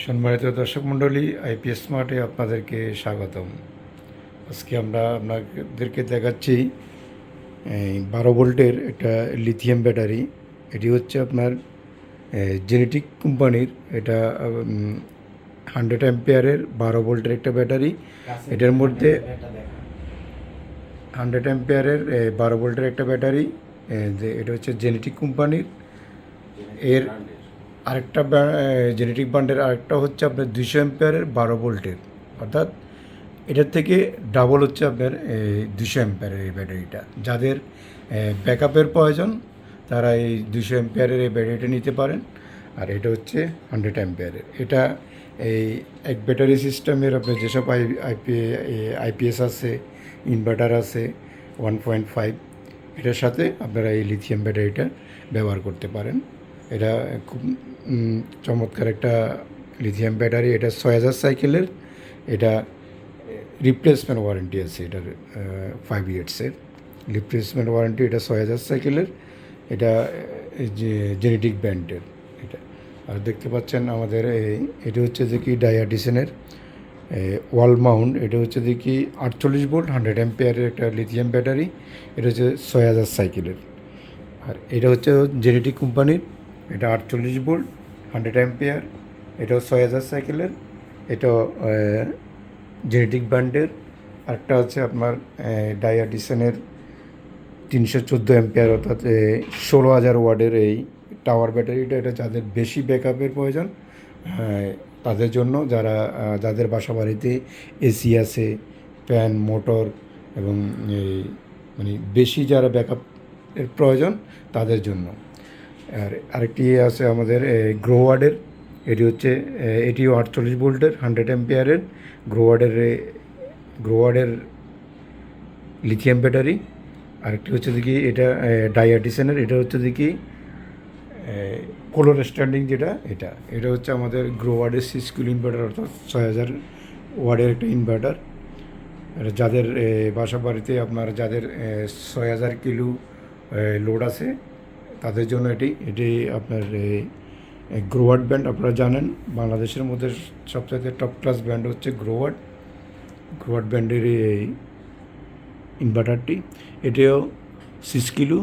সম্মানিত দর্শক মণ্ডলী, আইপিএস স্মার্টে আপনাদেরকে স্বাগতম। আজকে আমরা আপনাদেরকে দেখাচ্ছি 12 ভোল্টের একটা লিথিয়াম ব্যাটারি। এটি হচ্ছে আপনার জেনেটিক কোম্পানির। এটা 100 অ্যাম্পিয়ারের 12 ভোল্টের একটা ব্যাটারি। এটার মধ্যে 100 অ্যাম্পিয়ারের 12 ভোল্টের একটা ব্যাটারি। এটা হচ্ছে জেনেটিক কোম্পানির। এর আরেকটা জেনেটিক ব্র্যান্ডের আরেকটা হচ্ছে আপনার 200 অ্যাম্পিয়ারের 12 ভোল্টের, অর্থাৎ এটার থেকে ডাবল হচ্ছে আপনার 200 অ্যাম্পিয়ারের এই ব্যাটারিটা। যাদের ব্যাকআপের প্রয়োজন তারা এই 200 অ্যাম্পিয়ারের এই ব্যাটারিটা নিতে পারেন। আর এটা হচ্ছে 100 অ্যাম্পিয়ারের। এটা এই এক ব্যাটারি সিস্টেমের আপনার যেসব আইপিএস আছে, ইনভার্টার আছে 1.5, এটার সাথে আপনারা এই লিথিয়াম ব্যাটারিটা ব্যবহার করতে পারেন। এটা খুব চমৎকার একটা লিথিয়াম ব্যাটারি। এটা 6000 সাইকেলের। এটা রিপ্লেসমেন্ট ওয়ারেন্টি আছে এটার 5 ইয়ার্সের রিপ্লেসমেন্ট ওয়ারেন্টি। এটা 6000 সাইকেলের। এটা যে জেনেটিক ব্র্যান্ডের এটা। আর দেখতে পাচ্ছেন আমাদের এটি হচ্ছে যে কি ডায়াডিসনের ওয়াল মাউন্ট। এটা হচ্ছে যে কি 48 ভোল্ট 100 অ্যাম্পিয়ারের একটা লিথিয়াম ব্যাটারি। এটা হচ্ছে 6000 সাইকেলের। আর এটা হচ্ছে জেনেটিক কোম্পানির। এটা 48 ভোল্ট 100 অ্যাম্পিয়ার। এটাও 6000 সাইকেলের। এটাও জেনেটিক ব্র্যান্ডের। আরেকটা হচ্ছে আপনার ডায়াডিসনের 314 অ্যাম্পিয়ার, অর্থাৎ 16000 ওয়াটের এই টাওয়ার ব্যাটারিটা। এটা যাদের বেশি ব্যাকআপের প্রয়োজন তাদের জন্য, যাদের বাসা বাড়িতে এসি আছে, ফ্যান, মোটর এবং মানে বেশি যারা ব্যাকআপের প্রয়োজন তাদের জন্য। আর আরেকটি আছে আমাদের গ্রোওয়ার্ডের। এটিও 48 ভোল্টের 100 অ্যাম্পিয়ারের গ্রোওয়ার্ডের লিথিয়াম ব্যাটারি। আরেকটি হচ্ছে দেখি এটা ডায়াডিসনের। এটা হচ্ছে দেখি কোলোর স্ট্যান্ডিং, এটা হচ্ছে আমাদের গ্রোওয়ার্ডের 6 কিলো ইনভার্টার, অর্থাৎ 6000 ওয়ার্ডের একটা ইনভার্টার। যাদের বাসা বাড়িতে যাদের 6000 কিলো লোড আছে তাদের জন্য এটি আপনার গ্রোওয়ার্ড ব্র্যান্ড। আপনারা জানেন বাংলাদেশের মধ্যে সবচেয়ে টপ ক্লাস ব্র্যান্ড হচ্ছে গ্রোওয়ার্ড ব্র্যান্ডের এই ইনভার্টারটি। এটিও 6 কিলো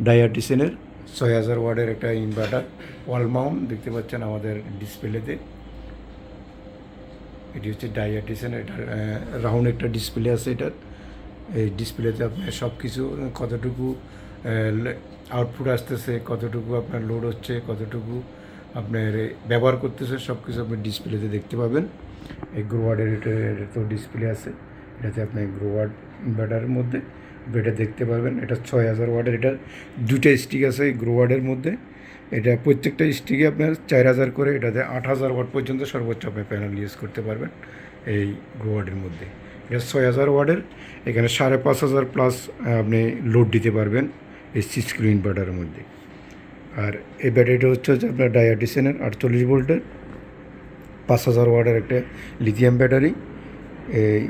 ডায়াডিসনের 6000 ওয়াটের একটা ইনভার্টার। ওয়াল মাউন্ট দেখতে পাচ্ছেন আমাদের ডিসপ্লেতে। এটি হচ্ছে ডায়াডিসন। এটার রাউন্ড একটা ডিসপ্লে আছে। এটার এই ডিসপ্লেতে আপনার সব কিছু কতটুকু আউটপুট আসতেছে, কতটুকু আপনার লোড হচ্ছে, কতটুকু আপনার ব্যবহার করতেছে, সব কিছু আপনি ডিসপ্লেতে দেখতে পাবেন। এই গ্রোওয়ার্ডের তো ডিসপ্লে আছে। এটাতে আপনার গ্রোওয়ার্ড ইনভার্টারের মধ্যে এটা দেখতে পারবেন। এটা 6000 ওয়াটের। এটার 2টা স্টিক আছে এই গ্রোওয়ার্ডের মধ্যে। এটা প্রত্যেকটা স্টিকে আপনার 4000 করে। এটাতে 8000 ওয়াট পর্যন্ত সর্বোচ্চ আপনি প্যানেল ইউজ করতে পারবেন এই গ্রোওয়ার্ডের মধ্যে। এটা 6000 ওয়াটের। এখানে 5500 প্লাস আপনি লোড দিতে পারবেন এই 6 কিলো ইনভার্টারের মধ্যে। আর এই ব্যাটারিটা হচ্ছে আপনার ডায়াডিসনের 48 ভোল্টের 5000 ওয়াটের একটা লিথিয়াম ব্যাটারি। এই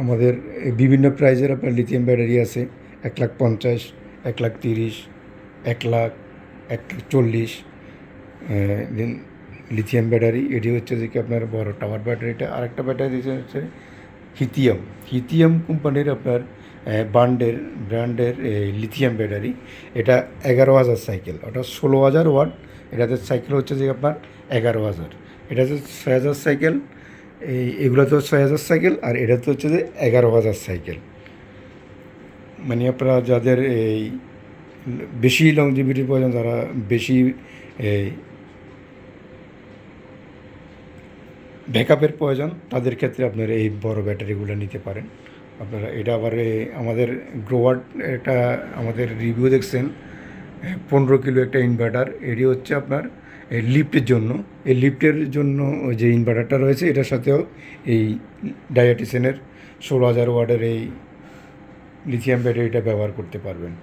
আমাদের বিভিন্ন প্রাইজের আপনার লিথিয়াম ব্যাটারি আছে। 1,50,000, 1,30,000, 1,00,000, 1,40,000 লিথিয়াম ব্যাটারি। এটি হচ্ছে যে কি আপনার বড় টাওয়ার ব্যাটারিটা। আরেকটা ব্যাটারি হচ্ছে হিথিয়াম কোম্পানির আপনার ব্র্যান্ডের লিথিয়াম ব্যাটারি। এটা 11000 সাইকেল, ওটা 16000 ওয়াট। এটাতে সাইকেল হচ্ছে যে আপনার 11000। এটা হচ্ছে 6000 সাইকেল। এগুলো তো 6000 সাইকেল, আর এটা তো হচ্ছে যে 11000 সাইকেল। মানে আপনারা যাদের এই বেশি লংজিভিটির প্রয়োজন, যারা বেশি ব্যাকআপের প্রয়োজন, তাদের ক্ষেত্রে আপনারা এই বড় ব্যাটারিগুলো নিতে পারেন। আপনারা এটা আবার আমাদের গ্রোওয়ার্ড একটা আমাদের রিভিউ দেখছেন 15 কিলো একটা ইনভার্টার। এটি হচ্ছে আপনার লিফটের জন্য। এই লিফটের জন্য যে ইনভার্টারটা রয়েছে এটার সাথেও এই ডায়াডিসনের 16000 ওয়াটের এই লিথিয়াম ব্যাটারিটা ব্যবহার করতে পারবেন।